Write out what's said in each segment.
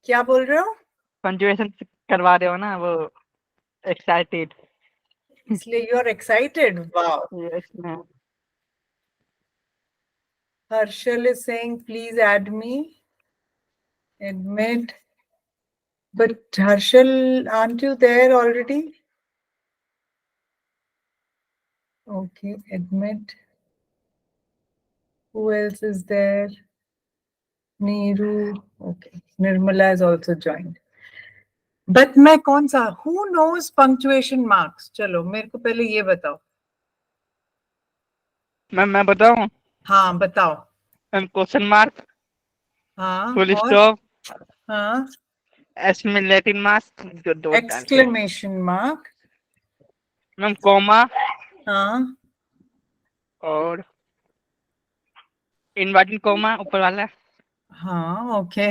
क्या बोल रहे हो? पंक्चुएशन करवा रहे हो ना, वो एक्साइटेड। इसलिए you are excited? Wow. Yes ma'am. Harshal is saying, please add me. Admit. But Harshal, aren't you there already? Okay, admit. Who else is there? Neeru. Okay, Nirmala has also joined. But मैं कौन सा? Who knows punctuation marks? चलो मेरे को पहले ये बताओ. मैं बताऊं? हाँ बताओ. क्वेश्चन मार्क, हाँ फुल और स्टॉप, हाँ एक्सक्लेमेशन मार्क जो दो टाइम से, exclamation mark. मैम कॉमा हाँ और इनवर्टेड कॉमा ऊपर वाला। हाँ ओके.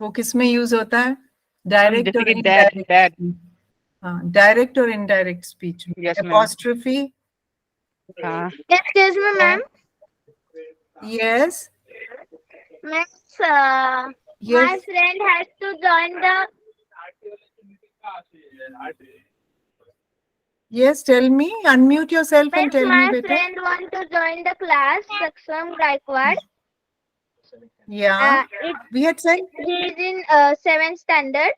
वो किस में यूज होता है? मैम डायरेक्ट जैसे और कि दैट इनडायरेक्ट? दैट। हाँ, डायरेक्ट और indirect speech. Yes ma'am. Apostrophe. हाँ Excuse me, ma'am. Yes Miss, yes. my friend has to join the. Yes, tell me. Unmute yourself and Miss, tell me, my beta. friend want to join the class. Saksham Gaikwad. Yeah, we had said. He is in 7th standard.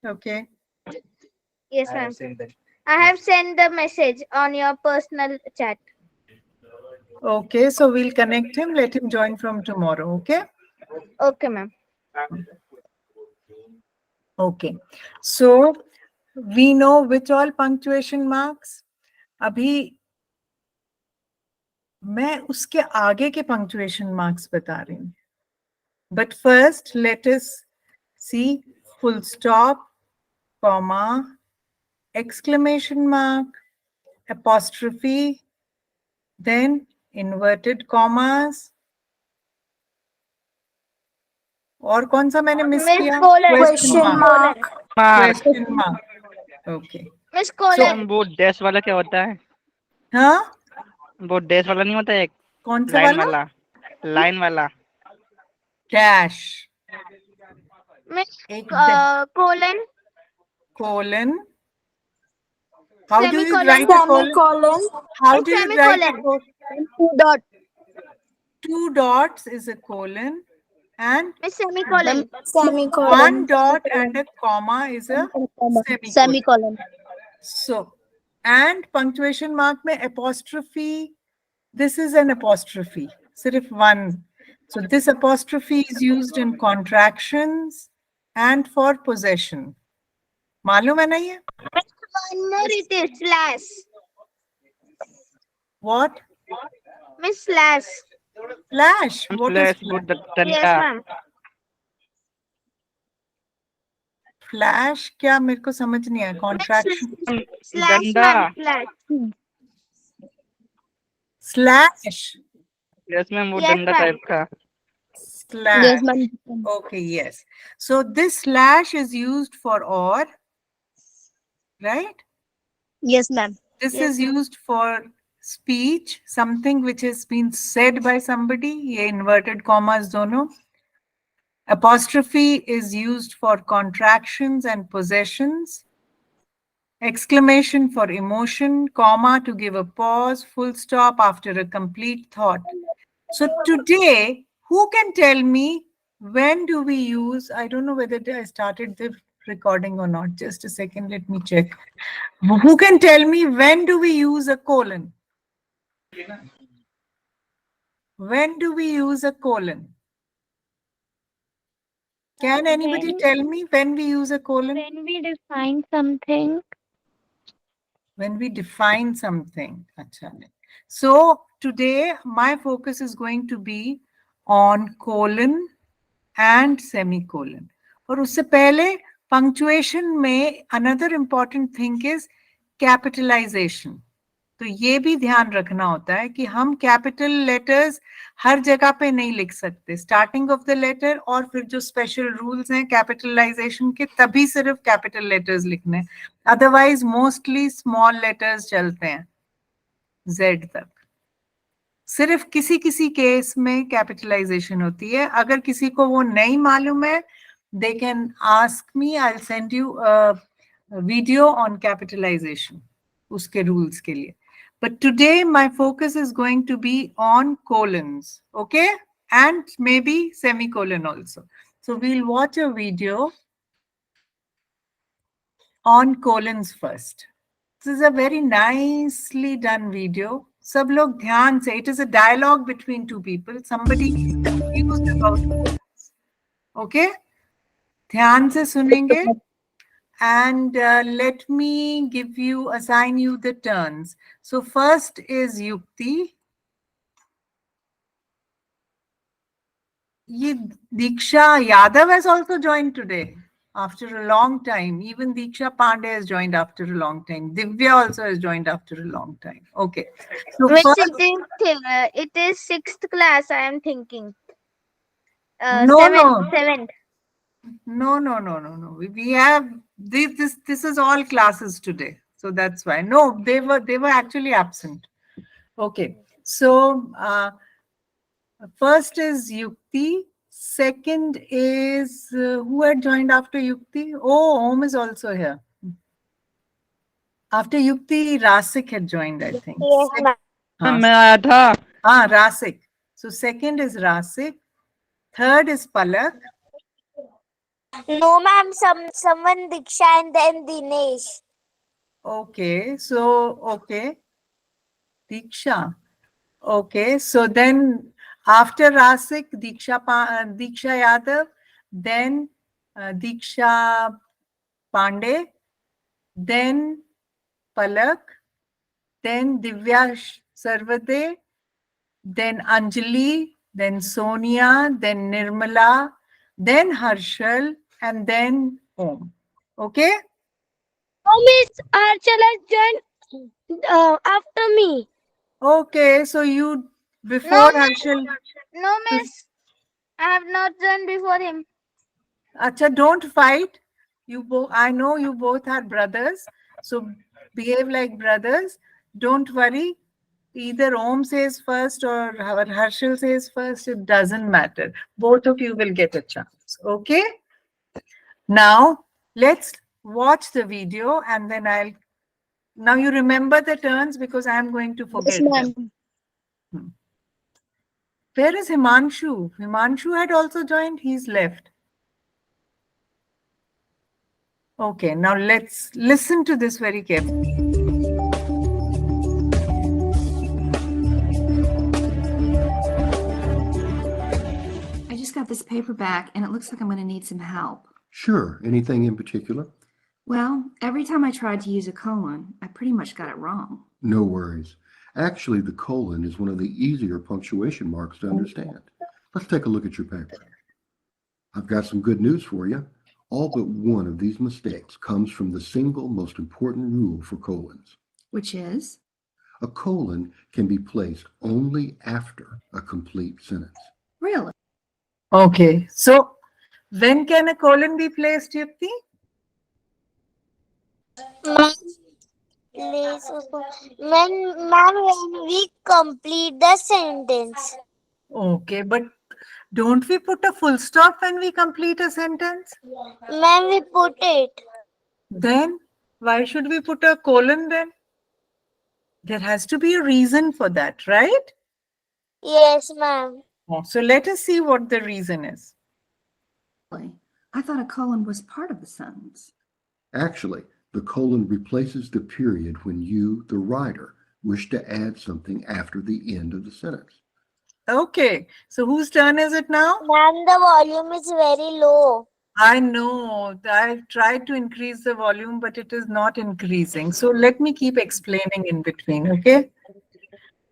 Okay. Yes, ma'am. I have sent the message on your personal chat. Okay, so we'll connect him. Let him join from tomorrow. Okay. Okay, ma'am. Okay. So we know which all punctuation marks. अभी मैं उसके आगे के punctuation marks बता रही हूँ. But first, let us see full stop, comma, exclamation mark, apostrophe, then inverted commas. और कौन सा मैंने मिस Miss किया? colon. Question mark. Mark. Question mark. Okay. Miss colon. Ma'am वो डैश वाला क्या होता है? हाँ, वो डैश वाला नहीं होता, एक कौन सा लाइन वाला? वाला, लाइन वाला। Dash. Miss एक colon. colon. How do you Semicolon. write a colon? Semicolon. How do you write a Semicolon. colon? 2 dot. 2 dots is a colon, and Miss semicolon. 1 dot and a comma is a semicolon. Semicolon. So, and punctuation mark में apostrophe, this is an apostrophe, sirf one. So this apostrophe is used in contractions and for possession. मालूम है ना ये? One more it is slash. What? Miss slash. Flash. What is Slash वो flash? Yes, डंडा। ma'am. Flash क्या मेरे को समझ नहीं आया. Contraction. Slash, डंडा। ma'am. Slash. Slash. Yes ma'am वो Yes, डंडा ma'am. टाइप का। Slash. Yes, ma'am. Okay, yes. So this slash is used for or, right? Yes, ma'am. This Yes, is used for speech, something which has been said by somebody. ये inverted commas दोनों. Apostrophe is used for contractions and possessions. Exclamation for emotion, comma to give a pause, full stop after a complete thought. So today, who can tell me when do we use, I don't know whether I started the recording or not. Just a second, let me check. Who can tell me when do we use a colon? When do we use a colon? Can anybody tell me when we use a colon? When we define something. When we define something. So today my focus is going to be on colon and semicolon. और उससे पहले punctuation में another important thing is capitalization. तो ये भी ध्यान रखना होता है कि हम कैपिटल लेटर्स हर जगह पे नहीं लिख सकते. स्टार्टिंग ऑफ द लेटर और फिर जो स्पेशल रूल्स हैं कैपिटलाइजेशन के, तभी सिर्फ कैपिटल लेटर्स लिखने. अदरवाइज मोस्टली स्मॉल लेटर्स चलते हैं Z तक. सिर्फ किसी किसी केस में कैपिटलाइजेशन होती है. अगर किसी को वो नहीं मालूम है, they can ask me, I'll send you a video on capitalization, उसके rules के लिए. But today my focus is going to be on colons, okay? And maybe semicolon also. So we'll watch a video on colons first. This is a very nicely done video. सब लोग ध्यान से, it is a dialogue between two people. Somebody is confused about colons. Okay? ध्यान से सुनेंगे. And let me assign you the turns. So first is Yukti. Diksha Yadav has also joined today after a long time. Even Diksha Pandey has joined after a long time. Divya also has joined after a long time. Okay. So Which first, it is sixth class, I am thinking. No. Seventh. No. We have this is all classes today. So that's why. No, they were actually absent. Okay. So first is Yukti. Second is who had joined after Yukti? Oh, Om is also here. After Yukti, Rasik had joined, I think. Yes, ma'am. मैं आया था. Rasik. So second is Rasik. Third is Palak. No, ma'am. Someone Diksha and then Dinesh. Okay. So, okay. Diksha. Okay. So then after Rasik, Diksha Yadav, then Diksha Pandey, then Palak, then Divya Sarvade, then Anjali, then Sonia, then Nirmala, then Harshal, and then Om. Okay? Miss Archal has joined after me. Okay, so you before Harshal. No, miss. I have not joined before him. Acha, don't fight. I know you both are brothers, so behave like brothers. Don't worry. Either Om says first or Harshal says first, it doesn't matter. Both of you will get a chance. Okay? Now, let's watch the video and then now you remember the turns because I'm going to forget them. Where is Himanshu? Himanshu had also joined. He's left. Okay, now let's listen to this very carefully. I just got this paper back and it looks like I'm going to need some help. Sure. Anything in particular? Well, every time I tried to use a colon, I pretty much got it wrong. No worries. Actually, the colon is one of the easier punctuation marks to understand. Let's take a look at your paper. I've got some good news for you. All but one of these mistakes comes from the single most important rule for colons. Which is? A colon can be placed only after a complete sentence. Really? Okay, so when can a colon be placed, Yukti? When we complete the sentence. Okay, but don't we put a full stop when we complete a sentence? Ma'am, we put it. Then why should we put a colon then? There has to be a reason for that, right? Yes, ma'am. So let us see what the reason is. I thought a colon was part of the sentence. Actually, the colon replaces the period when you, the writer, wish to add something after the end of the sentence. Okay, so whose turn is it now? Ma'am, the volume is very low. I know. I've tried to increase the volume, but it is not increasing. So let me keep explaining in between, okay?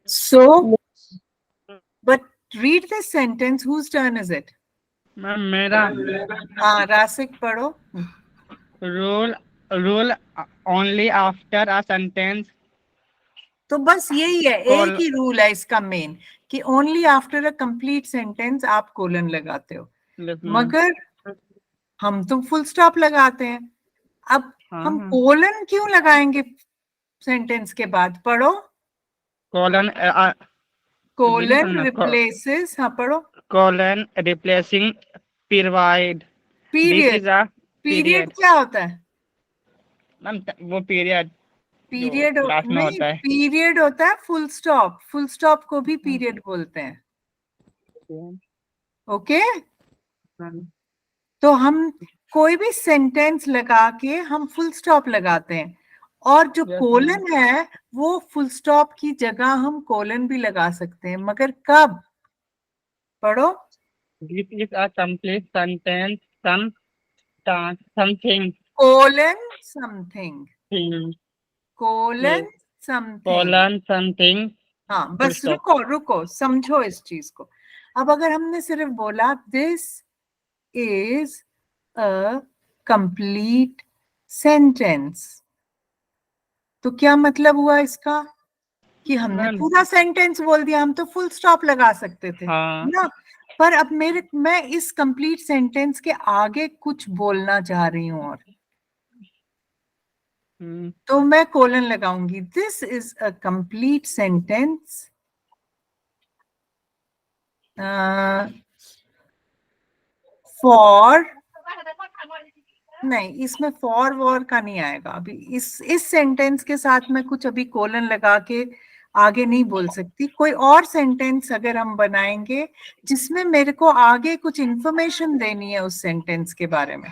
So, but read this sentence. Whose turn is it? Ma'am मेरा. Rasik पढ़ो. Rule only after a sentence. तो बस यही है, एक ही rule है इसका main कि only after a complete sentence आप कोलन लगाते हो, मगर हम तो फुल स्टॉप लगाते हैं. अब हम कोलन क्यों लगाएंगे सेंटेंस के बाद? पढ़ो. Colon Colon replaces, हाँ पढ़ो. colon replacing period. This Period. is a Period period. क्या होता है? मैम वो period पीरियड जो लास्ट में नहीं, होता है. पीरियड होता है फुल स्टॉप. फुल स्टॉप को भी पीरियड बोलते हैं. ओके तो हम कोई भी सेंटेंस लगा के हम फुल स्टॉप लगाते हैं, और जो Yes, कोलन है वो फुल स्टॉप की जगह हम कोलन भी लगा सकते हैं, मगर कब? पढ़ो. This is a complete sentence. Something. Colon something. Thing. Colon something. Colon something. हाँ Full बस stop. रुको रुको, समझो इस चीज को. अब अगर हमने सिर्फ बोला this is a complete sentence, तो क्या मतलब हुआ इसका? कि हमने मैम पूरा सेंटेंस बोल दिया. हम तो फुल स्टॉप लगा सकते थे हाँ ना. पर अब मैं इस कंप्लीट सेंटेंस के आगे कुछ बोलना चाह रही हूँ, और तो मैं कोलन लगाऊंगी. This is a complete sentence for, नहीं इसमें फॉर वॉर का नहीं आएगा अभी. इस सेंटेंस के साथ मैं कुछ अभी कोलन लगा के आगे नहीं बोल सकती. कोई और सेंटेंस अगर हम बनाएंगे जिसमें मेरे को आगे कुछ इंफॉर्मेशन देनी है उस सेंटेंस के बारे में,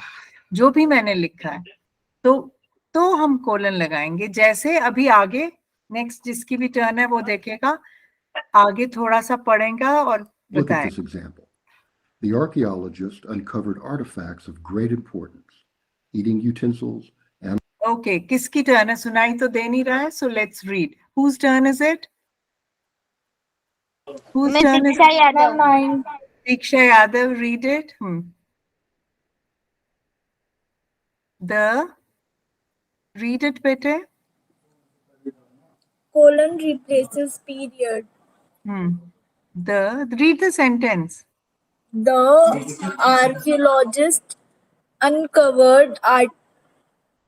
जो भी मैंने लिखा है, तो हम कोलन लगाएंगे. जैसे अभी आगे नेक्स्ट जिसकी भी टर्न है वो देखेगा, आगे थोड़ा सा पढ़ेगा और Look at बताएगा. this example. The archaeologist uncovered artifacts of great importance, eating utensils, and okay किसकी टर्न है? सुनाई तो दे नहीं रहा है. So let's read. Whose turn is it? Whose Miss turn is Diksha Yadav. Diksha Yadav, read it. Read it bete. Colon replaces period. Read the sentence. The archaeologist uncovered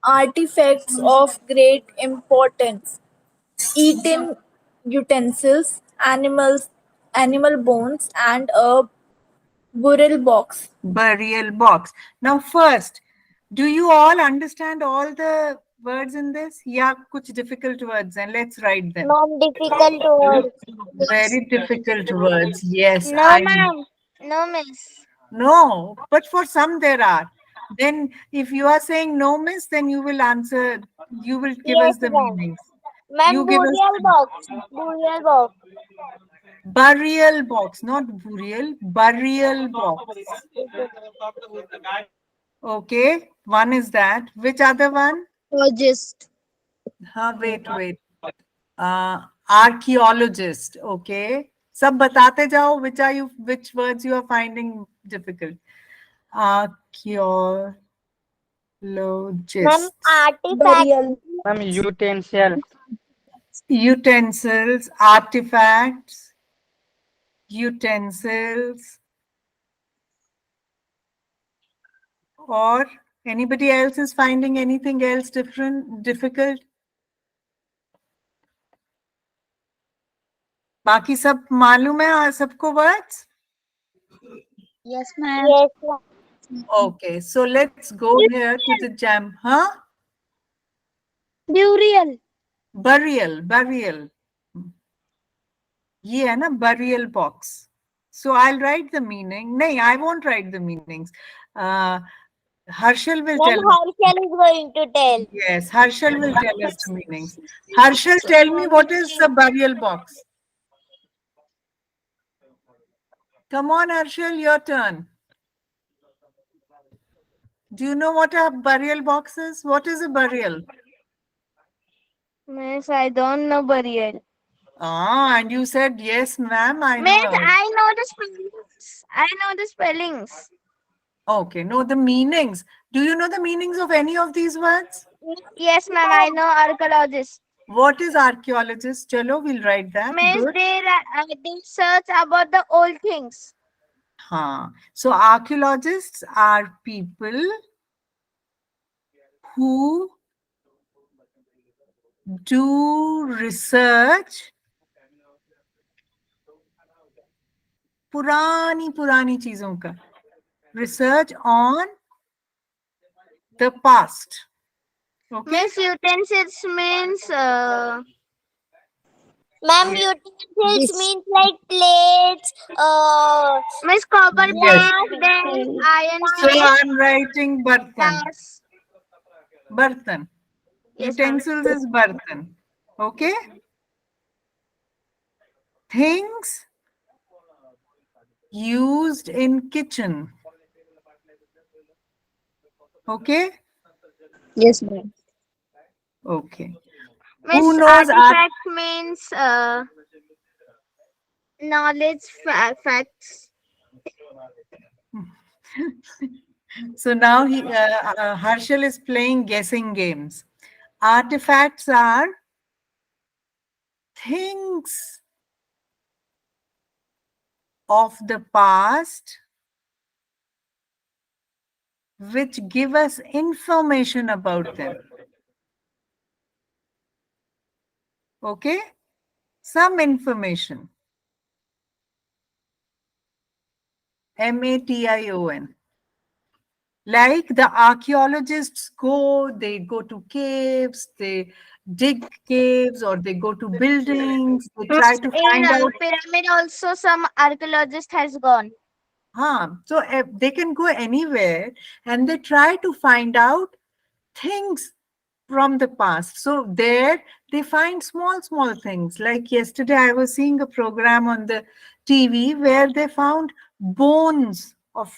artifacts of great importance, eaten utensils, animal bones, and a burial box. Burial box. Now first, do you all understand all the words in this? Yeah, kuch difficult words, and let's write them. Non-difficult words. Very difficult words. Yes, No, I ma'am. No, miss. no, but for some there are. Then if you are saying no, miss, then you will answer, you will give us Yes, the ma'am. meanings. Ma'am, You give us burial box. Burial box. burial box, not burial, burial box. Okay, one is that. Which other one? Archaeologist. Wait. Archaeologist. Okay. सब बताते जाओ. Which words you are finding difficult? Archaeologist. Ma'am, artifact. Ma'am utensil. Utensils, artifacts, utensils. Or anybody else is finding anything else difficult? बाकी सब मालूम है सबको words? Yes, ma'am. Yes, ma'am. Okay, so let's go here to the jam. Burial. Burial. ये है ना burial box. So I'll write the meaning. No, I won't write the meanings. Harshal will Ma'am, tell us. Harshal is going to tell. Yes, Harshal will tell us the meanings. Harshal, tell me what is the burial box? Come on, Harshal, your turn. Do you know what a burial box is? What is a burial? Miss, I don't know burial. And you said yes, ma'am. I Miss, know. I know the spellings. I know the spellings. Okay, no, the meanings. Do you know the meanings of any of these words? Yes, ma'am, I know archaeologist. What is archaeologist? Chalo, we'll write that. Miss, Good. they search about the old things. So archaeologists are people who do research पुरानी पुरानी चीजों का. Research on the past. Okay. Miss, utensils means Ma'am, utensils means like plates, Miss copper Yes. pot, then iron So plate, I'm writing bartan. glass. Bartan. Yes, ma'am. Utensils is bartan. Okay. Things used in kitchen. Okay. Yes, ma'am. Okay. Miss, Who knows artifact means knowledge facts. So now Harshal is playing guessing games. Artifacts are things of the past which give us information about them. Okay? Some information. MATION. Like the archaeologists they go to caves, they dig caves, or they go to buildings, they try to In find out. pyramid also some archaeologist has gone. So they can go anywhere and they try to find out things from the past. So there they find small things. Like yesterday, I was seeing a program on the TV where they found bones of.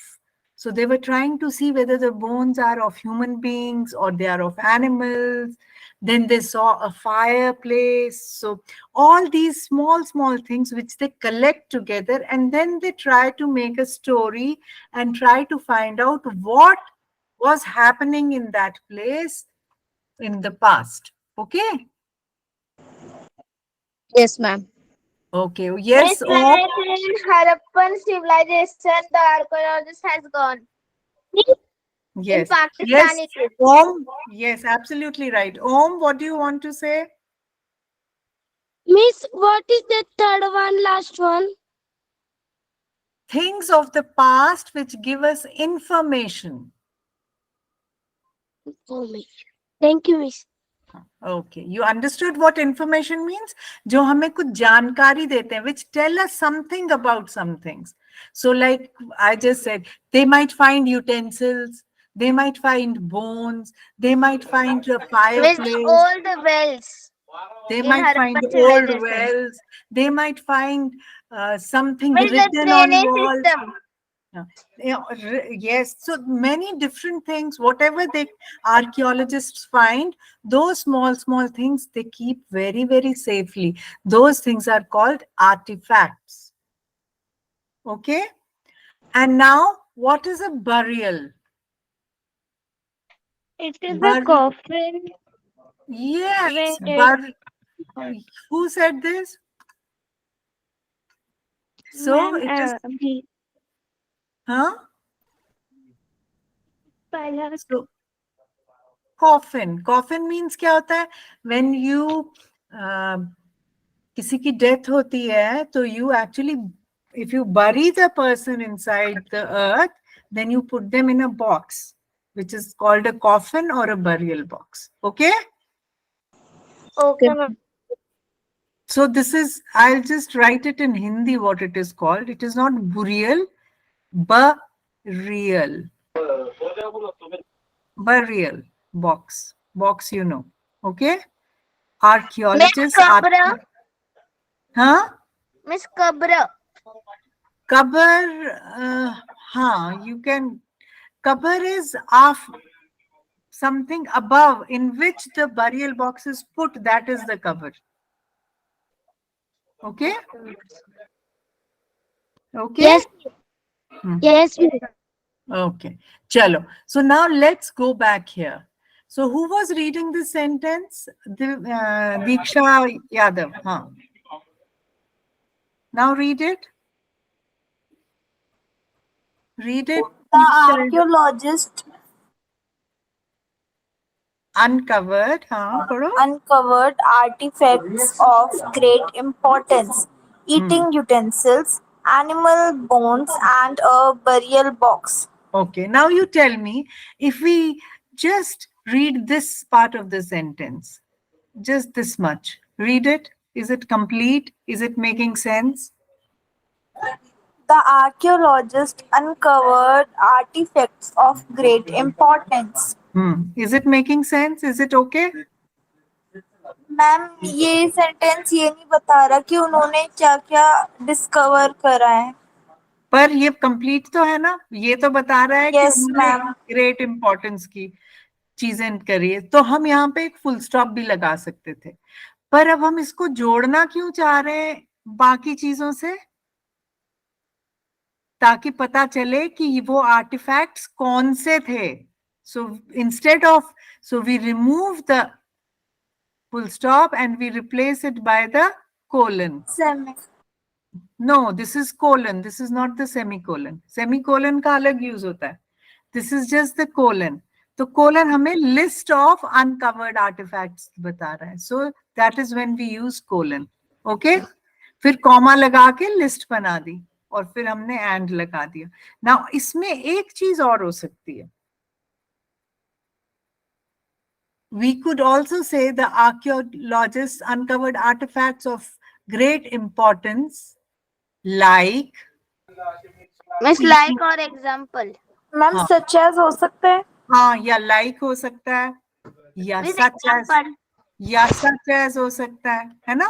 So they were trying to see whether the bones are of human beings or they are of animals. Then they saw a fireplace. So all these small things which they collect together, and then they try to make a story and try to find out what was happening in that place in the past. Okay. Yes, ma'am. Okay. Yes. Miss, like in Harappan civilization, the archaeologist has gone. Yes. In Pakistan Yes. it is. Om. Yes, absolutely right. Om, what do you want to say? Miss, what is the third one, last one? Things of the past which give us information. Information. Thank you, Miss. Okay, you understood what information means? जो हमें कुछ जानकारी देते हैं, which tell us something about some things. So like I just said, they might find utensils, they might find bones, they might find a Miss, fireplace, all the wells. they in might find Harappan old civilization. wells, they might find something Miss, the written on drainage walls. system. Yes, so many different things, whatever the archaeologists find, those small things they keep very safely. Those things are called artifacts. Okay. And now what is a burial? It is Bur- a coffin. Yes. Where Who said this? So ma'am, it is, huh? So coffin means क्या होता है? When you किसी की death होती है, तो you actually, if you bury the person inside the earth, then you put them in a box, which is called a coffin or a burial box. Okay? Okay, ma'am. So this is, I'll just write it in Hindi what it is called. It is not burial, burial. Burial box. Box, you know. Okay? Archaeologists Miss Kabra. Huh? Miss Kabra. Kabar, you can. Kabar is something above in which the burial box is put. That is the kabar. Okay? Okay? Yes. Hmm. Yes, Miss. Okay. Chalo. So now let's go back here. So who was reading this sentence? Diksha Yadav. Huh. Now read it. Read it. The archaeologist Uncovered. Paro. uncovered artifacts of great importance, eating utensils, animal bones, and a burial box. Okay, now you tell me, if we just read this part of the sentence, just this much, read it. Is it complete? Is it making sense? The archaeologist uncovered artifacts of great importance. Is it making sense? Is it okay? Ma'am ये sentence ये नहीं बता रहा कि उन्होंने क्या क्या discover करा है. पर ये कंप्लीट तो है ना, ये तो बता रहा है कि Yes, उन्होंने ma'am. ग्रेट इंपॉर्टेंस की चीजें करी है, तो हम यहाँ पे एक फुल स्टॉप भी लगा सकते थे, पर अब हम इसको जोड़ना क्यों चाह रहे हैं बाकी चीजों से, ताकि पता चले कि वो आर्टिफैक्ट्स कौन से थे. So instead of, so we remove the full stop and we replace it by the colon. No, this is colon. This is not the semicolon. Semicolon का अलग use होता है. This is just the colon. तो colon हमें list of uncovered artifacts बता रहा है. So that is when we use colon. Okay? फिर comma लगा के list बना दी और फिर हमने and लगा दिया. Now इसमें एक चीज और हो सकती है. We could also say the archaeologists uncovered artifacts of great importance, like. Miss, like or example. Ma'am हाँ. सच एज हो सकता है. हाँ, या like हो सकता है, या With such as, example. या such as हो सकता है ना.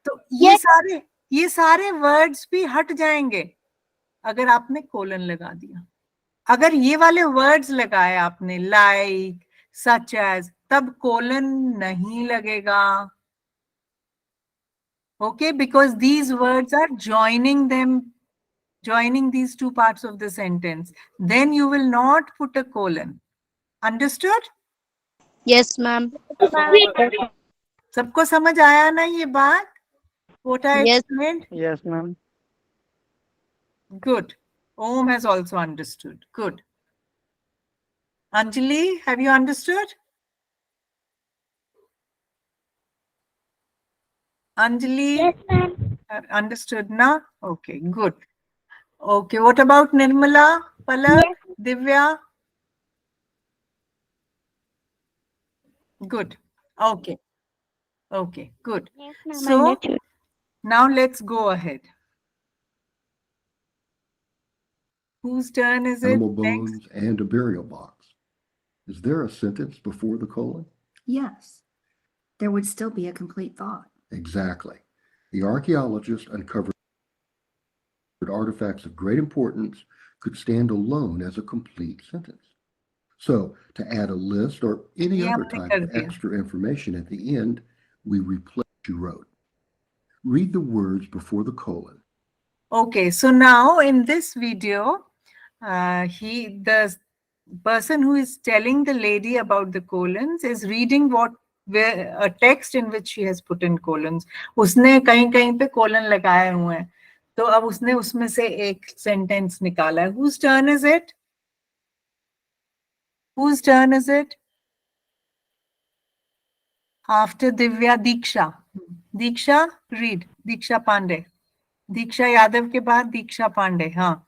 तो ये सारे वर्ड्स भी हट जाएंगे अगर आपने कोलन लगा दिया. अगर ये वाले वर्ड्स लगाए आपने like, such as, तब कोलन नहीं लगेगा. Okay, because these words are joining these two parts of the sentence. Then you will not put a colon. Understood? Yes, ma'am. सबको समझ आया ना ये बात? What I Yes. explained? Yes, ma'am. Good. Om has also understood. Good. Anjali, have you understood? Anjali? Yes, ma'am. Understood na? Okay, good. Okay, what about Nirmala, Palak, Divya? Good. Okay. Okay, good. Yes, ma'am. So Understood. now let's go ahead. Whose turn is it? Animal Next. bones and a burial box. Is there a sentence before the colon? Yes. There would still be a complete thought. Exactly. The archaeologist uncovered artifacts of great importance could stand alone as a complete sentence. So to add a list or any Yeah, other हमने type कर of दिया. extra information at the end, we replace what you wrote. Read the words before the colon. Okay, so now in this video, the person who is telling the lady about the colons is reading a text in which she has put in colons. उसने कहीं कहीं पे colon लगाए हुए हैं, तो अब उसने उसमें से एक sentence निकाला है. Whose turn is it? Whose turn is it? After Divya, Diksha. Diksha, read. Diksha Pandey. दीक्षा यादव के बाद दीक्षा पांडे. हाँ.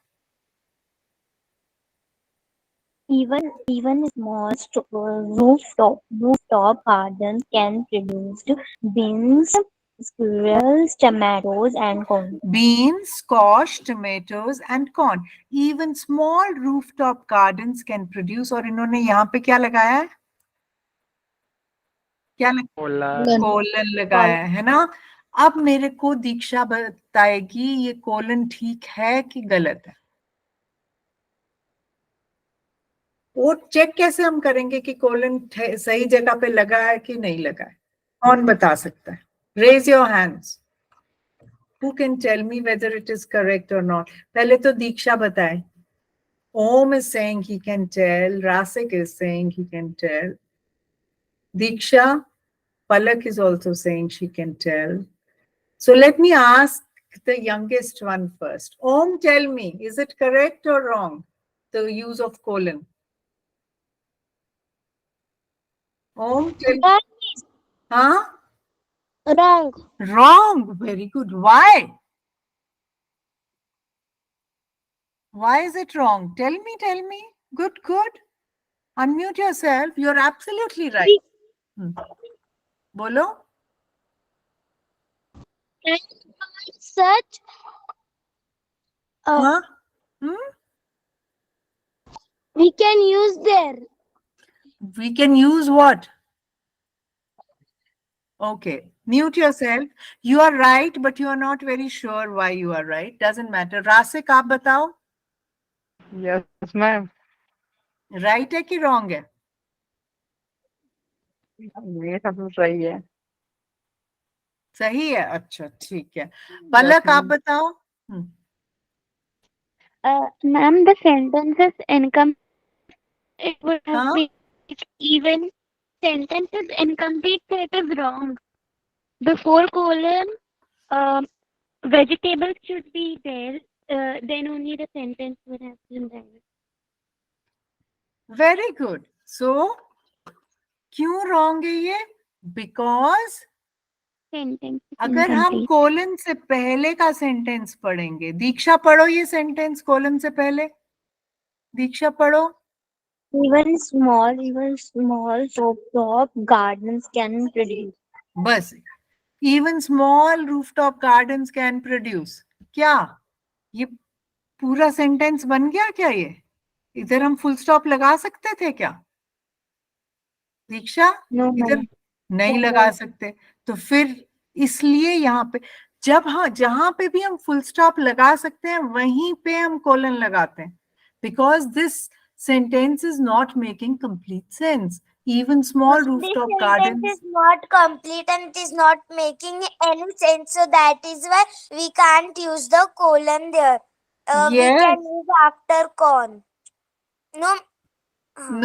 Even small rooftop gardens can produce beans, squirrels, tomatoes, and corn. Beans, squash, tomatoes and corn. Even small rooftop gardens can produce. और इन्होंने यहाँ पे क्या लगाया है? क्या कोलन लगाया है ना. अब मेरे को दीक्षा बताएगी ये कोलन ठीक है कि गलत है. वो चेक कैसे हम करेंगे कि कोलन सही जगह पे लगा है कि नहीं लगा है? कौन बता सकता है? Raise your hands. Who can tell me whether it is correct or not? पहले तो दीक्षा बताए. Om is saying he can tell. Rasik is saying he can tell. Diksha, Palak is also saying she can tell. So let me ask the youngest one first. Om, tell me, is it correct or wrong, the use of colon? Om, tell me. Huh? Wrong. Wrong. Very good. Why? Why is it wrong? Tell me, tell me. Good, good. Unmute yourself. You're absolutely right. Bolo? And such Huh? Hmm? we can use there. We can use what? Okay. Mute yourself. You are right, but you are not very sure why you are right. Doesn't matter. Rasik, आप बताओ. Yes, ma'am. Right है कि wrong है? ये सब तो सही है. सही है. अच्छा, ठीक है. पलक, आप ma'am. बताओ. Ma'am, the sentences income it would have हाँ? been even sentences incomplete, so it is wrong. Before colon, vegetables should be there. Then only the sentence would have been there. Very good. So, क्यों wrong है ये? Because Sentence is अगर हम incomplete. Colon से पहले का sentence पढ़ेंगे, दीक्षा पढ़ो ये सेंटेंस कोलन से पहले. दीक्षा पढ़ो. Even small rooftop gardens can produce. बस. Even small rooftop gardens can produce. क्या ये पूरा सेंटेंस बन गया क्या? ये इधर हम फुल स्टॉप लगा सकते थे क्या? दीक्षा, No, इधर ma'am. नहीं लगा सकते. तो फिर इसलिए यहाँ पे जब जहां पे भी हम फुल स्टॉप लगा सकते हैं वहीं पे हम कोलन लगाते हैं. Because this sentence is not making complete sense. Even small rooftop This garden. sentence is not complete and it is not making any sense. So that is why we can't use the colon there. We Yes. can use after con. No.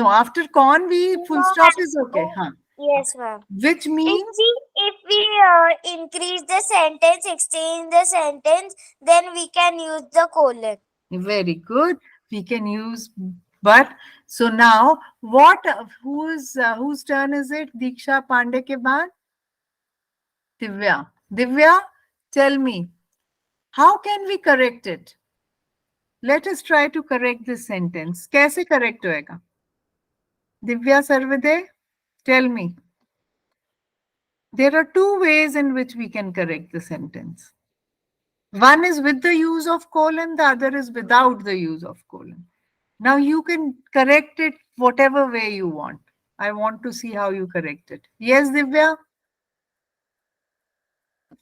No, after con we full No, stop ma'am. is okay. Huh. Yes, ma'am. Which means If we increase the sentence, exchange the sentence, then we can use the colon. very good. We can use but. So now what? Whose turn is it? Diksha Pandey ke baad? Divya. Divya, tell me, how can we correct it? Let us try to correct this sentence. कैसे correct होएगा? Divya Sarvade, tell me. There are two ways in which we can correct the sentence. One is with the use of colon, the other is without the use of colon. Now you can correct it whatever way you want. I want to see how you correct it. Yes, Divya?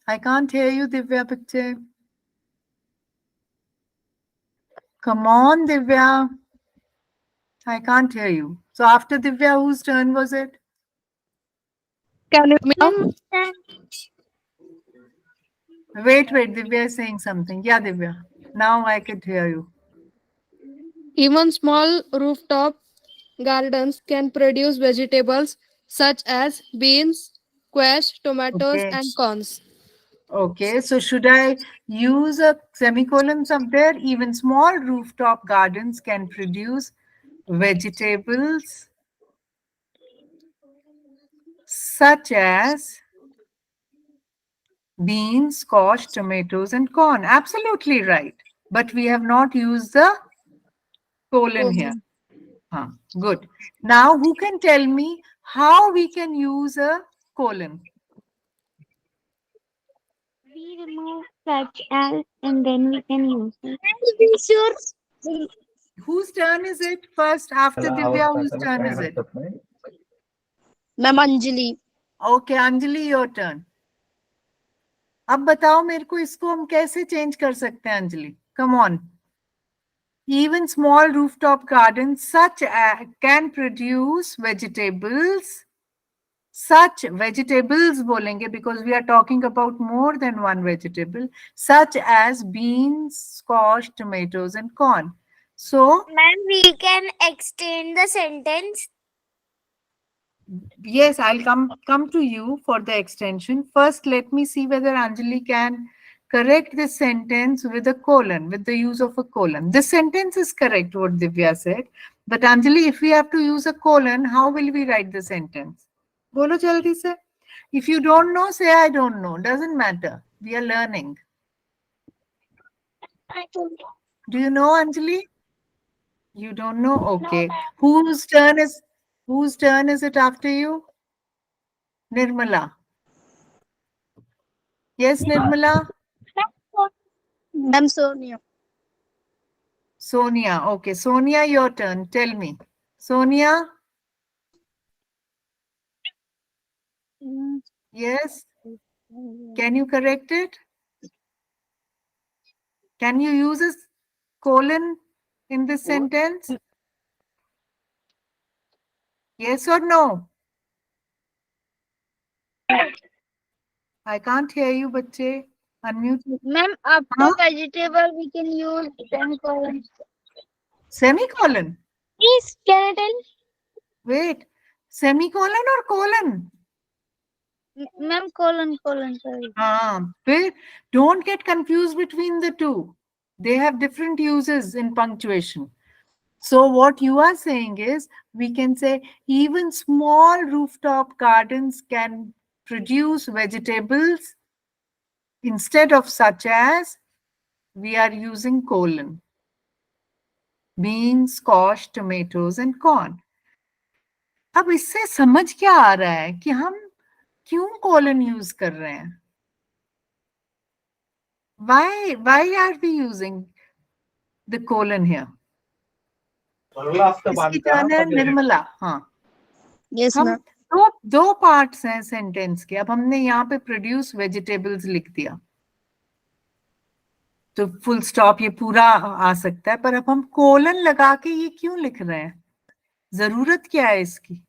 I can't hear you, Divya Piche. Come on, Divya. I can't hear you. So after Divya, whose turn was it? Can you hear me now? Wait, Divya is saying something. Yeah, Divya. Now I could hear you. Even small rooftop gardens can produce vegetables such as beans, squash, tomatoes, Okay. and corns. Okay, so should I use a semicolon up there? Even small rooftop gardens can produce vegetables such as beans, squash, tomatoes, and corn. Absolutely right. But we have not used the colon here. Good. Now, who can tell me how we can use a colon? We remove such as and then we can use it. Be sure. Whose turn is it first? After Divya, whose turn is it? Ma'am Anjali. Okay, Anjali, your turn. अब बताओ मेरे को इसको हम कैसे change कर सकते हैं Anjali? Come on. Even small rooftop gardens such can produce vegetables. Such vegetables बोलेंगे because we are talking about more than one vegetable, such as beans, squash, tomatoes, and corn. So, Ma'am, we can extend the sentence. yes, I'll come to you for the extension. First, let me see whether Anjali can correct this sentence with a colon, with the use of a colon. This sentence is correct, what Divya said. But Anjali, if we have to use a colon, how will we write the sentence? Bolo jaldi se. If you don't know, say I don't know. Doesn't matter. We are learning. I don't know. Do you know, Anjali? You don't know? Okay. Whose turn is it after you? Nirmala. Yes, Nirmala? Ma'am Sonia. Sonia. Okay. Sonia, your turn. Tell me. Sonia? Yes? Can you correct it? Can you use a colon in this sentence? Yes or no? I can't hear you, bache. Unmute. Ma'am, after Huh? vegetable we can use semicolon. Semicolon. Please, can I tell? Wait. Semicolon or colon? Ma'am, colon, sorry. Wait. Don't get confused between the two. They have different uses in punctuation. So what you are saying is, we can say even small rooftop gardens can produce vegetables. Instead of such as, we are using colon. Beans, squash, tomatoes and corn. अब इससे समझ क्या आ रहा है कि हम क्यों colon use कर रहे हैं? Why are we using the colon here? इसकी टर्न है निर्मला. हाँ, Yes, हम ma'am. दो पार्ट्स हैं सेंटेंस के. अब हमने यहाँ पे प्रोड्यूस वेजिटेबल्स लिख दिया तो फुल स्टॉप ये पूरा आ सकता है, पर अब हम कोलन लगा के ये क्यों लिख रहे हैं? जरूरत क्या है इसकी?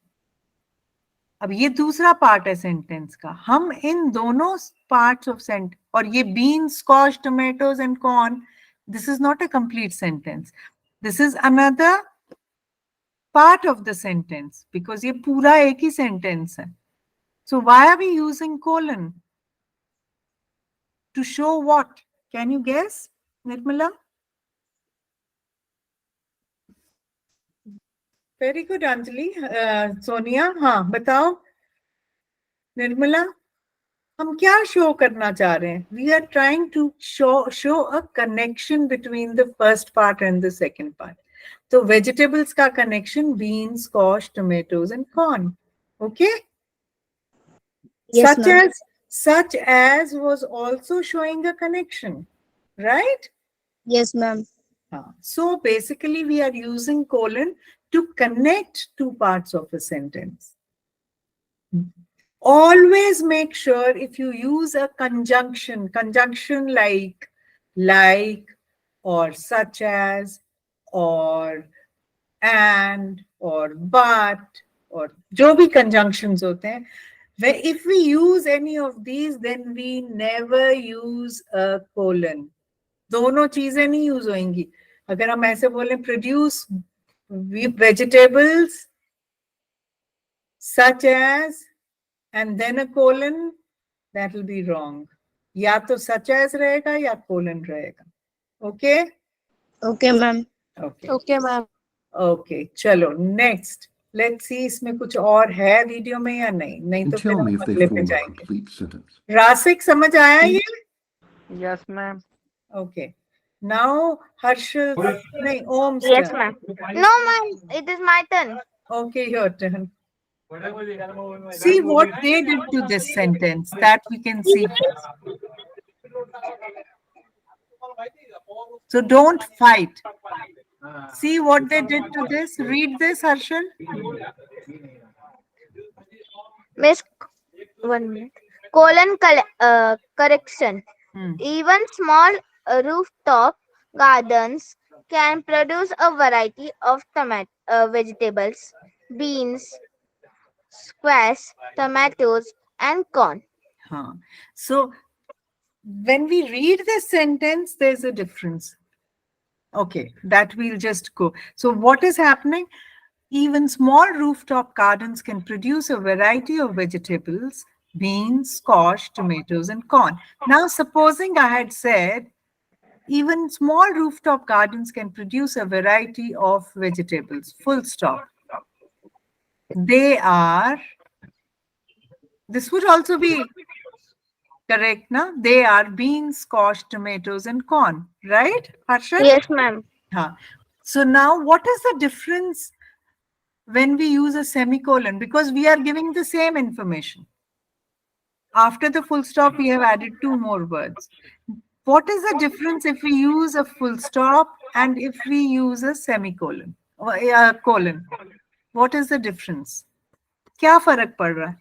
अब ये दूसरा पार्ट है सेंटेंस का. हम इन दोनों पार्ट्स ऑफ सेंट, और ये beans, squash, tomatoes and corn, this is not a complete sentence. This is another part of the sentence because ये पूरा एक ही sentence है. So why are we using colon? To show what? Can you guess, Nirmala? Very good, Anjali. Sonia, हाँ बताओ. Nirmala, हम क्या show करना चाह रहे हैं? We are trying to show a connection between the first part and the second part. So vegetables का connection, beans, squash, tomatoes and corn. Okay? Yes, ma'am. Such as was also showing a connection, right? Yes, ma'am. So basically we are using colon to connect two parts of a sentence. Always make sure if you use a conjunction like or such as or and or but or जो भी conjunctions होते हैं, if we use any of these, then we never use a colon. दोनों चीजें नहीं use होंगी. अगर हम ऐसे बोले produce vegetables such as and then a colon, that will be wrong. या तो such as रहेगा या colon रहेगा. Okay? Okay, ma'am. Okay. Okay, ma'am. Okay. चलो next. Let's see इसमें कुछ और है वीडियो में या नहीं. नहीं And तो फिर tell me हम if they अगले पे form a जाएंगे. complete sentence. रासिक समझ आया ये? Yes, ma'am. Okay. Now Harshal, नहीं, Om's Yes, turn. ma'am. No, ma'am, it is my turn. Okay, your turn. See what they did to this sentence, that we can see first. So don't fight. See what they did to this. Read this, Harshal. Miss, 1 minute. Correction. Even small rooftop gardens can produce a variety of vegetables, beans, squash, tomatoes, and corn. So when we read this sentence, there's a difference. Okay, that we'll just go. So what is happening? Even small rooftop gardens can produce a variety of vegetables, beans, squash, tomatoes, and corn. Now, supposing I had said, even small rooftop gardens can produce a variety of vegetables, full stop. They are, this would also be Correct, na? They are beans, squash, tomatoes, and corn. Right, Harshad? Yes, ma'am. Huh. So now what is the difference when we use a semicolon? Because we are giving the same information. After the full stop, we have added two more words. What is the difference if we use a full stop and if we use a semicolon or a colon? What is the difference? क्या फर्क पड़ रहा है?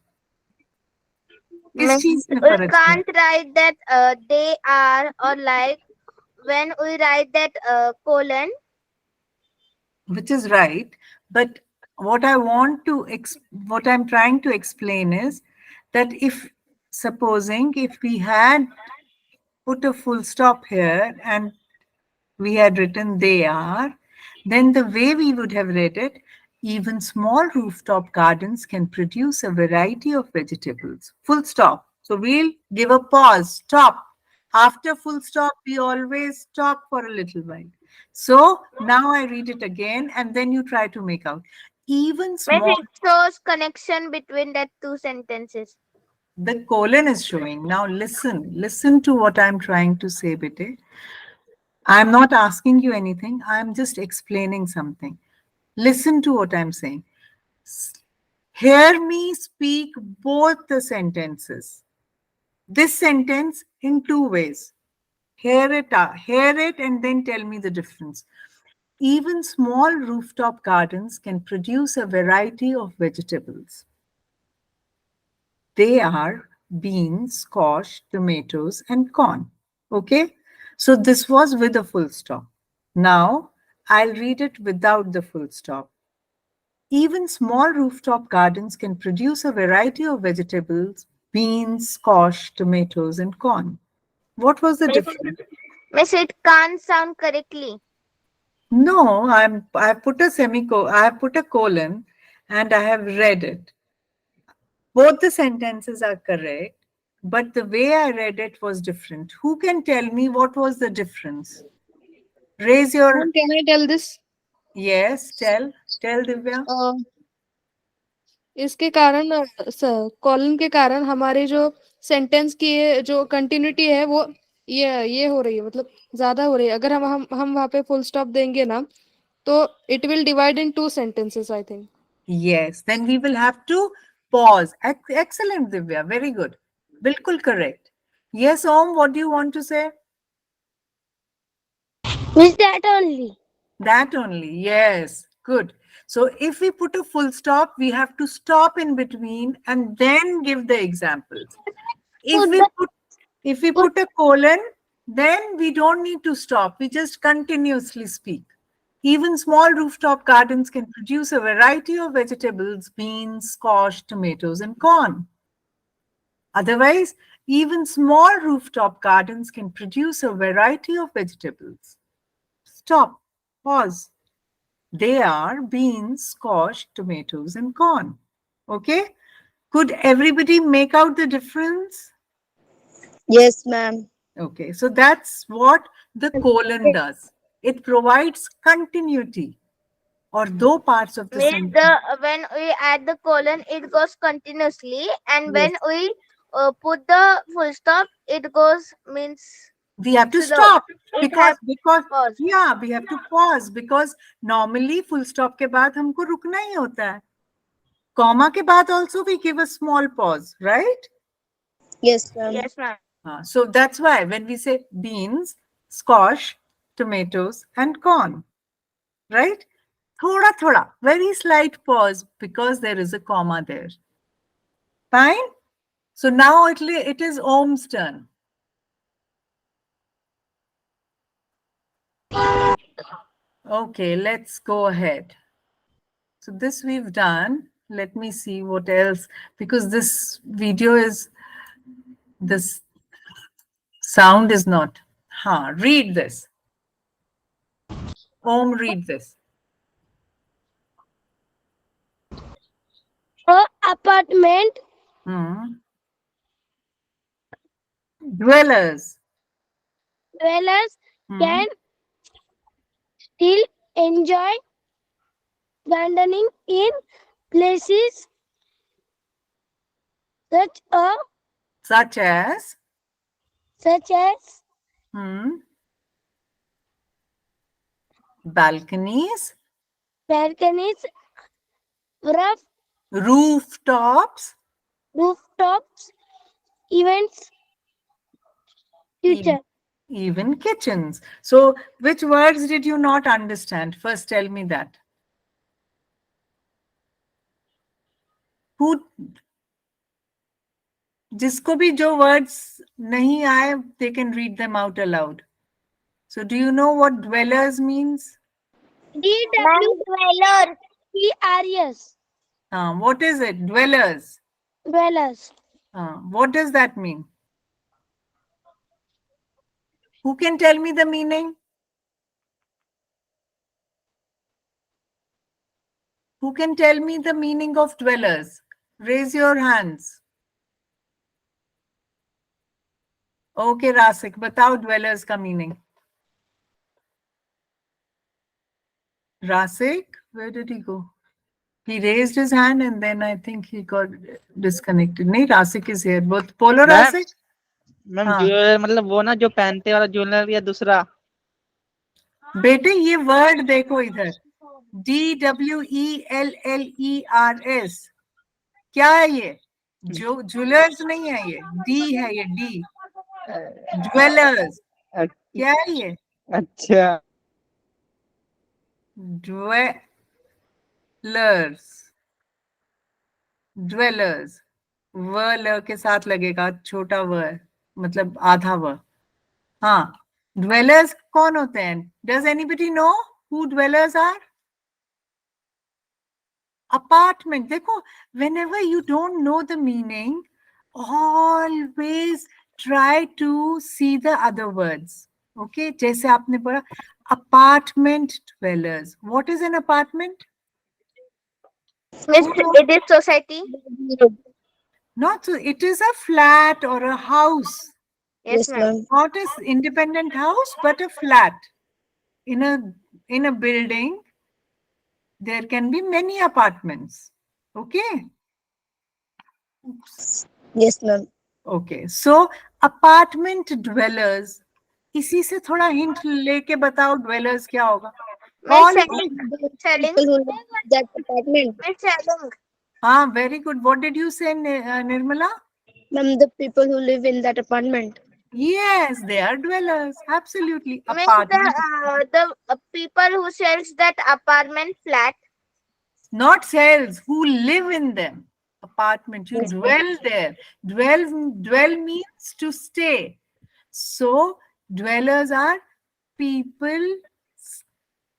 किस चीज में We फर्क है? can't write that they are, or like when we write that colon. Which is right, but what I want to what I'm trying to explain is that if supposing if we had put a full stop here and we had written they are, then the way we would have read it, even small rooftop gardens can produce a variety of vegetables. Full stop. So we'll give a pause, stop. After full stop, we always stop for a little while. So now I read it again and then you try to make out. Even Miss, small, it shows connection between that two sentences. the colon is showing. Now listen to what I'm trying to say, Bete. I'm not asking you anything. I'm just explaining something. Listen to what I'm saying. Hear me speak both the sentences. This sentence in two ways. Hear it and then tell me the difference. Even small rooftop gardens can produce a variety of vegetables. They are beans, squash, tomatoes, and corn. Okay? So this was with a full stop. Now I'll read it without the full stop. Even small rooftop gardens can produce a variety of vegetables, beans, squash, tomatoes, and corn. What was the difference? Miss, it can't sound correctly. No, I put a I have put a colon and I have read it. Both the sentences are correct, but the way I read it was different. Who can tell me what was the difference? Raise your Ma'am, can I tell this? yes, tell Divya. इसके कारण colon के कारण हमारे जो sentence की जो continuity है वो ये हो रही है, मतलब ज्यादा हो रही है। अगर हम वहाँ पे फुल स्टॉप देंगे ना तो it will divide in two sentences I think. Yes, then we will have to pause. Excellent, Divya. Very good. Bilkul correct. Yes, Om, what do you want to say? Miss, that only. That only. Yes, good. So if we put a full stop, we have to stop in between and then give the examples. If we put a colon, then we don't need to stop. We just continuously speak. Even small rooftop gardens can produce a variety of vegetables, beans, squash, tomatoes, and corn. Otherwise, even small rooftop gardens can produce a variety of vegetables. Stop, pause. They are beans, squash, tomatoes, and corn. Okay? Could everybody make out the difference? Yes, ma'am. Okay, so that's what the colon does. It provides continuity or दो parts of the Miss, sentence. when we add the colon, it goes continuously, and Yes. when we put the full stop, it goes means We have to slow. stop It because have pause. yeah, we have to pause because normally full stop के बाद हमको रुकना ही होता है. Comma के बाद also we give a small pause, right? Yes, ma'am. Yes, ma'am. So that's why when we say beans, squash, tomatoes, and corn, right? Thoda thoda, very slight pause because there is a comma there. Fine? So now it is Om's turn. Okay, let's go ahead. So this we've done. Let me see what else, because this video is, this sound is not. Read this. Om, read this. A apartment Dwellers. dwellers can still enjoy gardening in places such Such as such as balconies, balconies, rough rooftops, rooftops, events, future. even kitchens. So, which words did you not understand? First, tell me that. Who, जिसको भी जो words नहीं आए, they can read them out aloud. So, do you know what dwellers means? DWELLERS. What is it? Dwellers. Dwellers. What does that mean? Who can tell me the meaning? Who can tell me the meaning of dwellers? Raise your hands. Okay, Rasik, बताओ dwellers का meaning. Rasik, where did he go? He raised his hand and then I think he got disconnected. नहीं, Rasik is here. Both Polo Rasik? Ma'am jeweller मतलब वो ना जो पहनते वाला jeweller या दूसरा? बेटे ये वर्ड देखो इधर, DWELLERS, क्या है ये? जो ज्वेलर्स नहीं है, ये डी है, ये डी, ज्वेलर्स. क्या है ये? अच्छा, dwellers, व ल के साथ लगेगा, छोटा व मतलब आधा व. हाँ, dwellers कौन होते हैं? Does anybody know who dwellers are? Apartment. देखो, whenever you don't know the meaning, always try to see the other words. Okay, जैसे आपने पढ़ा apartment dwellers. What is an apartment? Miss, it is society. Not so. It is a flat or a house. Yes, ma'am. Not an independent house, but a flat. In a building, there can be many apartments. Okay. Oops. Yes, ma'am. Okay. So apartment dwellers. इसी से थोड़ा hint लेके बताओ dwellers क्या होगा? Miss, selling. That apartment. Miss, selling. हाँ, very good. What did you say, Nirmala? Ma'am, the people who live in that apartment. Yes, they are dwellers. Absolutely. Miss, Apartment. the people who sells that apartment flat. Not cells, who live in them. Apartment, you dwell there. Dwell means to stay. So dwellers are people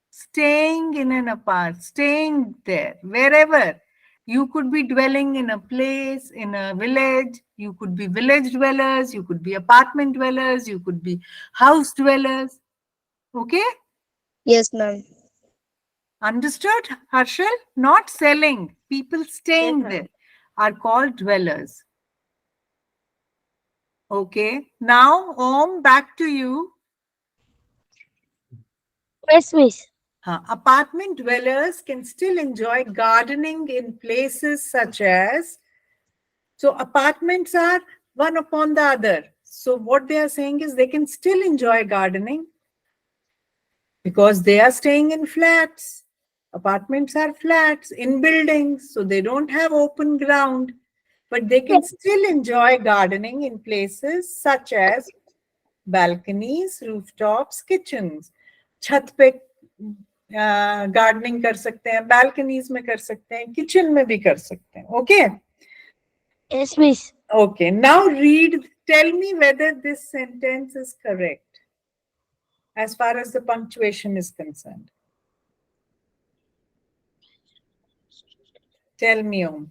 staying in an apartment, staying there, wherever. You could be dwelling in a place, in a village. You could be village dwellers. You could be apartment dwellers. You could be house dwellers. Okay? Yes, ma'am. Understood, Harshal? Not selling. People staying Yes, there are called dwellers. Okay. Now, Om, back to you. Yes, Miss. Apartment dwellers can still enjoy gardening in places such as, so apartments are one upon the other. So what they are saying is they can still enjoy gardening because they are staying in flats. Apartments are flats in buildings, so they don't have open ground, but they can still enjoy gardening in places such as balconies, rooftops, kitchens. छत पे gardening कर सकते हैं, balconies में कर सकते हैं, kitchen में भी कर सकते हैं. Okay? Yes, Miss. Okay. Now tell me whether this sentence is correct as far as the punctuation is concerned. Tell me, Om.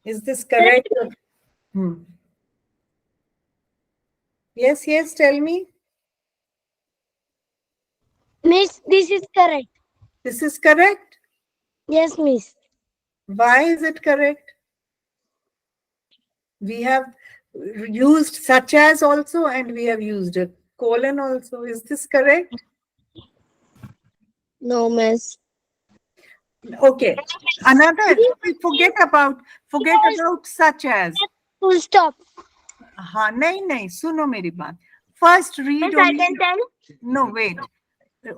Is this correct? Yes, tell me. Miss, this is correct. This is correct? Yes, Miss. Why is it correct? We have used such as also and we have used a colon also. Is this correct? No, miss. Okay. Another, forget about such as. Full stop. हाँ नहीं सुनो मेरी बात. first read Miss, I only. can tell. No, wait.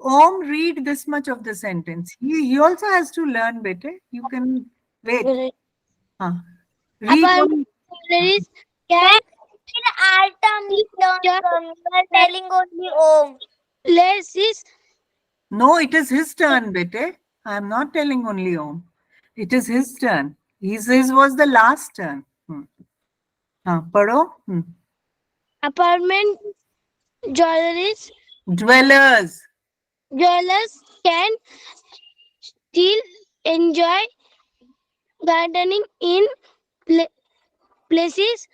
Om, read this much of the sentence. He also has to learn better. You can wait. Read Apartment only. dwellers can Alternate turn from you are telling only Om. places No, it is his turn, bete. I am not telling only Om. It is his turn. His was the last turn. Pado? apartment dwellers Dwellers. can still enjoy gardening in places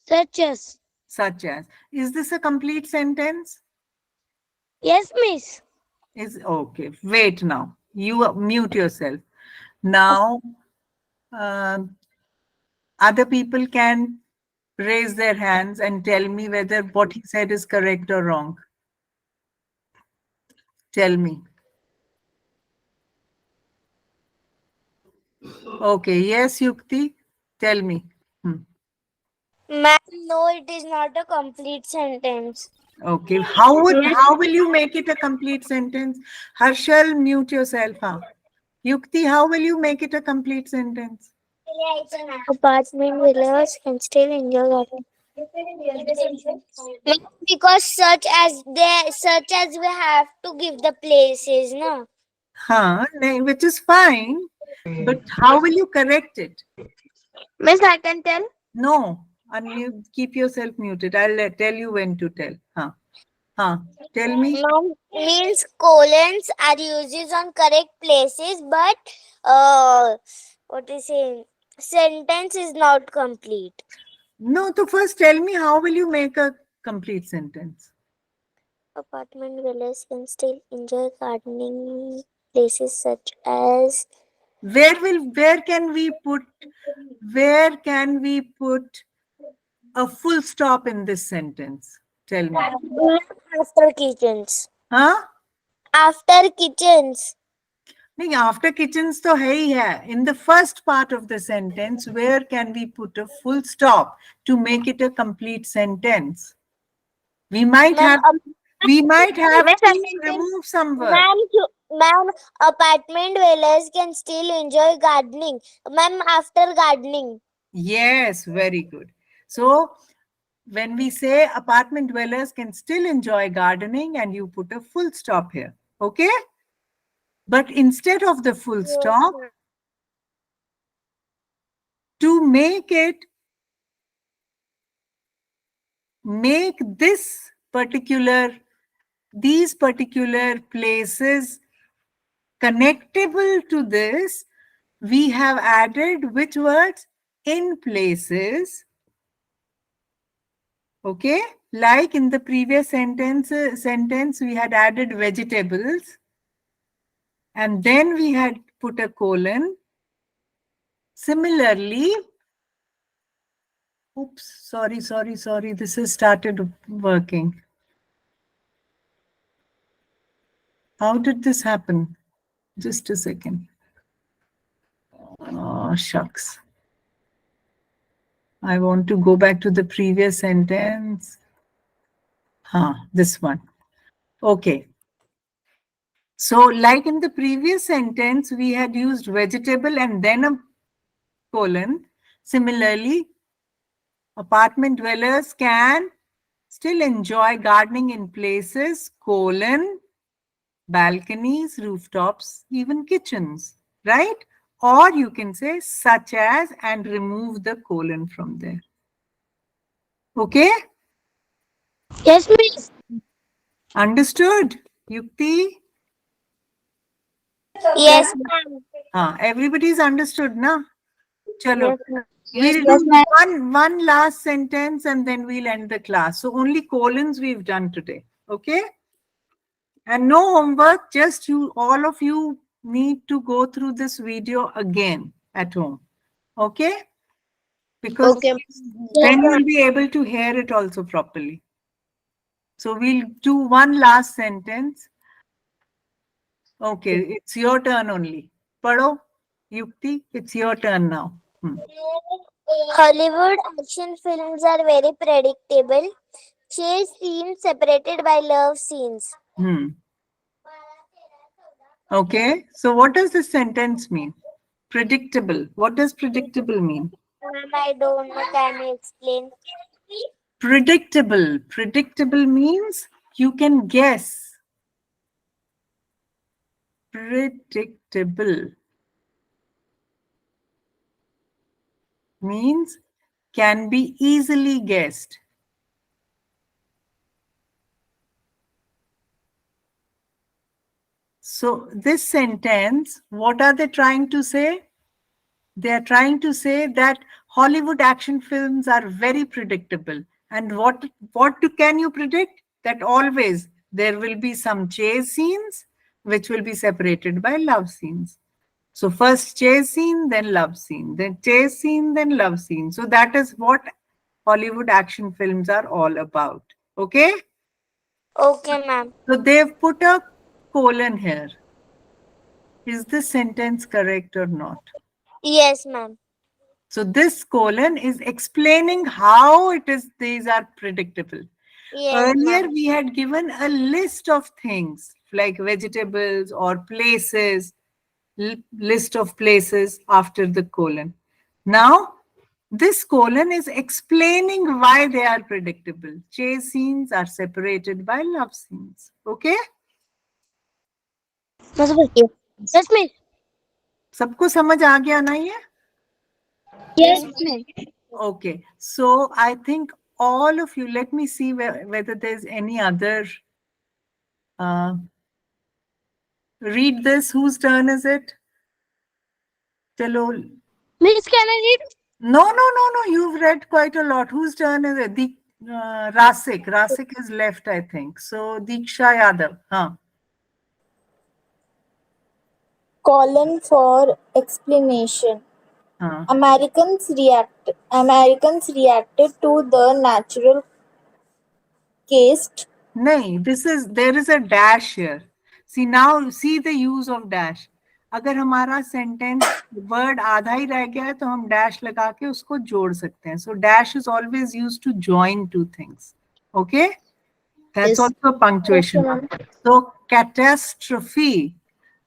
such as. Such as. Is this a complete sentence? Yes, miss. Is okay. Wait now. You mute yourself. Now, other people can raise their hands and tell me whether what he said is correct or wrong. Tell me. Okay. Yes, Yukti. Tell me. Ma'am, no, it is not a complete sentence. Okay. How will you make it a complete sentence? Harshal, mute yourself. Yukti, how will you make it a complete sentence? Apartment dwellers can still enjoy gardening. Because such as we have to give the places, no? Which is fine. But how will you correct it? Miss, I can tell. No, unmute, keep yourself muted. I'll tell you when to tell. Tell me. Ma'am, means colons are used on correct places, but what is saying? Sentence is not complete. No, so first tell me how will you make a complete sentence? Apartment dwellers can still enjoy gardening places such as. Where can we put a full stop in this sentence? Tell me. After kitchens. Huh? After kitchens. नहीं, after kitchens तो है ही है. In the first part of the sentence, where can we put a full stop to make it a complete sentence? We might have to remove some words. Ma'am, apartment dwellers can still enjoy gardening. Ma'am, after gardening. Yes, very good. So when we say apartment dwellers can still enjoy gardening, and you put a full stop here, okay? But instead of the full stop, to make these particular places connectable to this, we have added which words? In places. Okay, like in the previous sentence we had added vegetables, and then we had put a colon. Similarly, oops, sorry, this has started working. How did this happen? Just a second. Oh, shucks. I want to go back to the previous sentence. This one. Okay. So like in the previous sentence, we had used vegetable and then a colon. Similarly, apartment dwellers can still enjoy gardening in places, colon, balconies, rooftops, even kitchens, right? Or you can say such as and remove the colon from there. Okay? Yes, miss. Understood? Yukti? Yes, ma'am. Everybody's understood, na? Chalo. Yes, We'll do one last sentence and then we'll end the class. So only colons we've done today. Okay? And no homework, just all of you need to go through this video again at home. Okay? Because then you'll be able to hear it also properly. So we'll do one last sentence. Okay, it's your turn only. Pado, Yukti, it's your turn now. Hollywood action films are very predictable. chase scenes separated by love scenes. Okay, so what does this sentence mean? Predictable. What does predictable mean? Ma'am, I don't know. Can you explain? Predictable. Predictable means you can guess. Predictable means can be easily guessed. So this sentence, what are they trying to say? They are trying to say that Hollywood action films are very predictable. And what can you predict? That always there will be some chase scenes which will be separated by love scenes. So first chase scene, then love scene, then chase scene, then love scene. So that is what Hollywood action films are all about. Okay? Okay, ma'am. So they've put a colon here. Is this sentence correct or not? Yes, ma'am. So this colon is explaining how it is these are predictable. Yes, Earlier ma'am. we had given a list of things like vegetables or places, list of places after the colon. Now this colon is explaining why they are predictable. Chase scenes are separated by love scenes. Okay? Yes, ma'am. सबको समझ आ गया ना ये? Yes, ma'am. Okay, so I think all of you, let me see whether there's any other. Read this. Whose turn is it? Chalo. Miss, can I read? No. You've read quite a lot. Whose turn is it? Rasik. Rasik is left, I think. So Diksha Yadav. Huh. Colon for explanation. Huh. Americans reacted to the natural caste. नहीं, there is a dash here. See now, see the use of dash. अगर हमारा sentence word आधा ही रह गया है तो हम dash लगा के उसको जोड़ सकते हैं. So dash is always used to join two things. Okay? That's also punctuation. So catastrophe.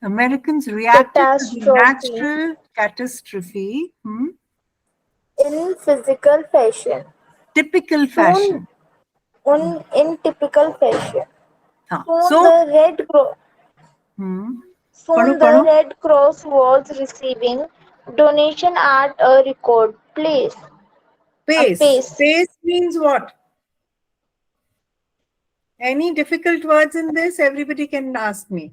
Americans reacted to the Catastrophe. natural catastrophe. In physical fashion. Typical fashion. In typical fashion. हाँ. Soon So the Red Cross. पढ़ो. The Red Cross was receiving donation at a record pace. Pace means what? Any difficult words in this? Everybody can ask me.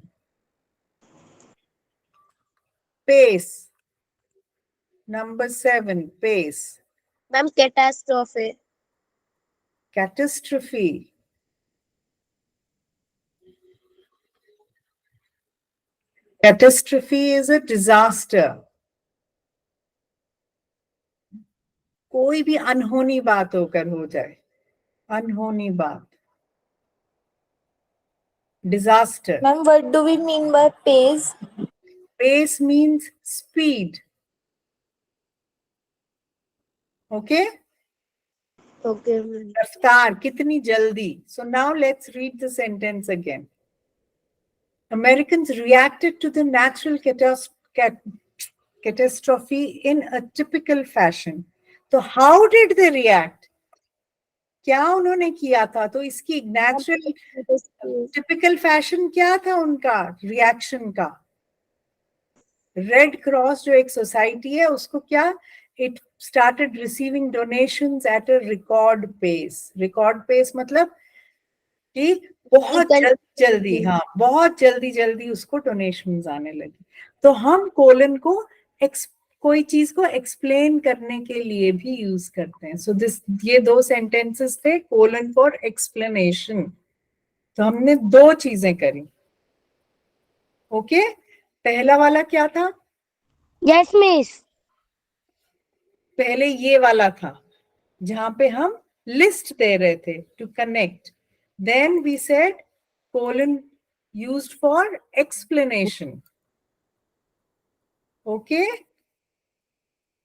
Pace. Number 7, pace. Ma'am, catastrophe. Catastrophe. Catastrophe is a disaster. कोई भी अनहोनी बात होकर हो जाए. अनहोनी बात. Disaster. Ma'am, what do we mean by pace? Pace means speed. Okay? Okay, ma'am. रफ्तार, कितनी जल्दी. So now let's read the sentence again. Americans reacted to the natural catastrophe in a typical fashion. So how did they react? क्या उन्होंने किया था? तो इसकी natural typical fashion क्या था उनका reaction का? रेड क्रॉस जो एक सोसाइटी है उसको क्या, it started receiving donations at a record pace. Record pace मतलब कि बहुत जल्दी हाँ बहुत जल्दी उसको डोनेशंस आने लगी. तो हम कोलन को कोई चीज को एक्सप्लेन करने के लिए भी यूज करते हैं. सो ये 2 सेंटेंसेस थे कोलन फॉर एक्सप्लेनेशन. तो हमने 2 चीजें करी. ओके पहला वाला क्या था? Yes, miss. पहले ये वाला था जहां पे हम लिस्ट दे रहे थे to connect. Then we said colon used for explanation. Okay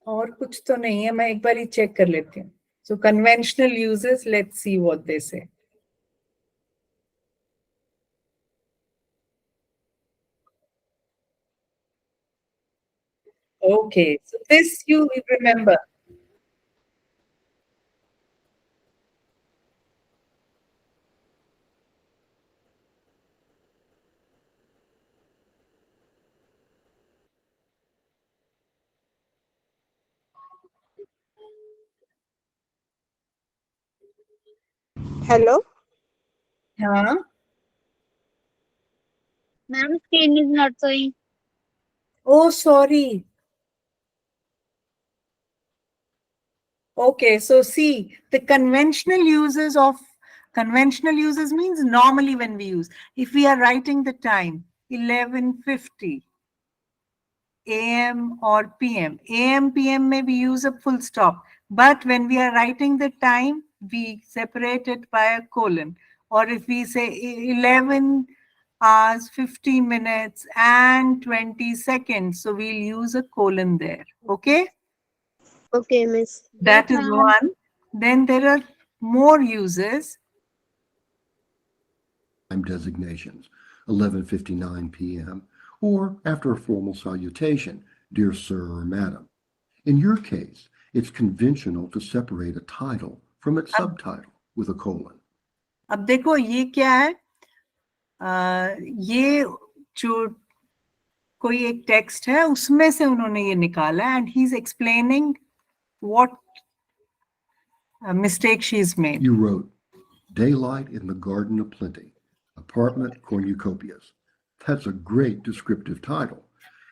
और कुछ तो नहीं है, मैं एक बार ही चेक कर लेती हूँ. So conventional uses, let's see what they say. Okay, so this you remember. Hello. Huh? Ma'am, screen is not showing. Oh, sorry. Okay, so see, the conventional uses means normally when we use. If we are writing the time, 11:50 AM or PM. AM, PM may we use a full stop. But when we are writing the time, we separate it by a colon. Or if we say 11 hours, 50 minutes and 20 seconds. So we'll use a colon there. Okay? Okay, Miss. That is ma'am. one. Then there are more uses. Time designations, 11:59 p.m., or after a formal salutation, dear sir or madam. In your case, it's conventional to separate a title from its subtitle with a colon. अब देखो ये क्या है ये जो कोई एक text है उसमें से उन्होंने ये निकाला and he is explaining what mistake she's made. You wrote, Daylight in the Garden of Plenty, Apartment Cornucopias. That's a great descriptive title,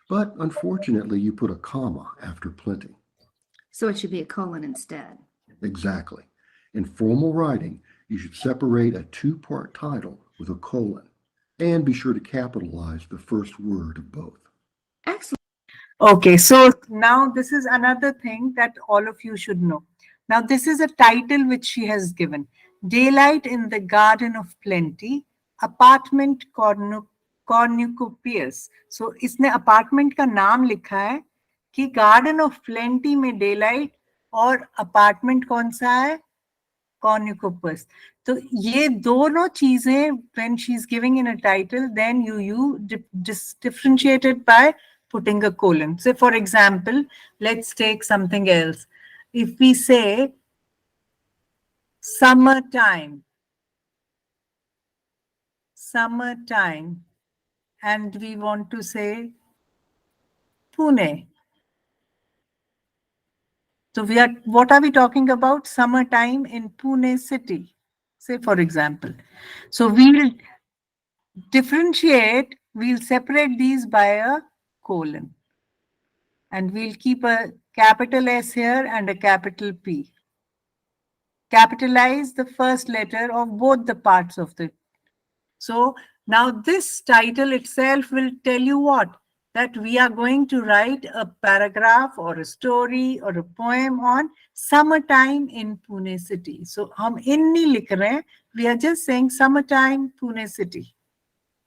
but unfortunately you put a comma after plenty. So it should be a colon instead. Exactly. In formal writing, you should separate a two-part title with a colon, and be sure to capitalize the first word of both. Excellent. Okay, so now this is another thing that all of you should know. Now this is a title which she has given. Daylight in the Garden of Plenty, Apartment Cornucopias. So इसने apartment का नाम लिखा है कि Garden of Plenty में daylight और apartment कौन सा है? Cornucopus. तो ये दोनों चीजें when she's giving in a title, then you differentiate it by putting a colon. So for example, let's take something else. If we say summertime, and we want to say Pune. So what are we talking about? Summertime in Pune city, say for example. So we'll differentiate, we'll separate these by a colon. And we'll keep a capital S here and a capital P. Capitalize the first letter of both the parts of the. So now this title itself will tell you what? That we are going to write a paragraph or a story or a poem on summertime in Pune city. So hum in nahi likh rahe hain, we are just saying summertime Pune city.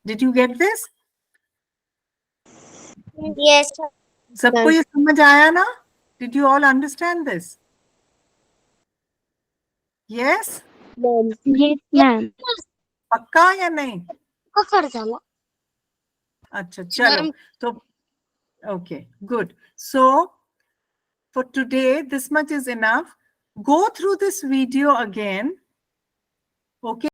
Did you get this? Yes, sir. सबको ये समझ आया ना? Did you all understand this? Yes? Yes, ma'am. पक्का या नहीं? कर झाला. अच्छा चलो तो okay, good. So for today this much is enough. Go through this video again. Okay.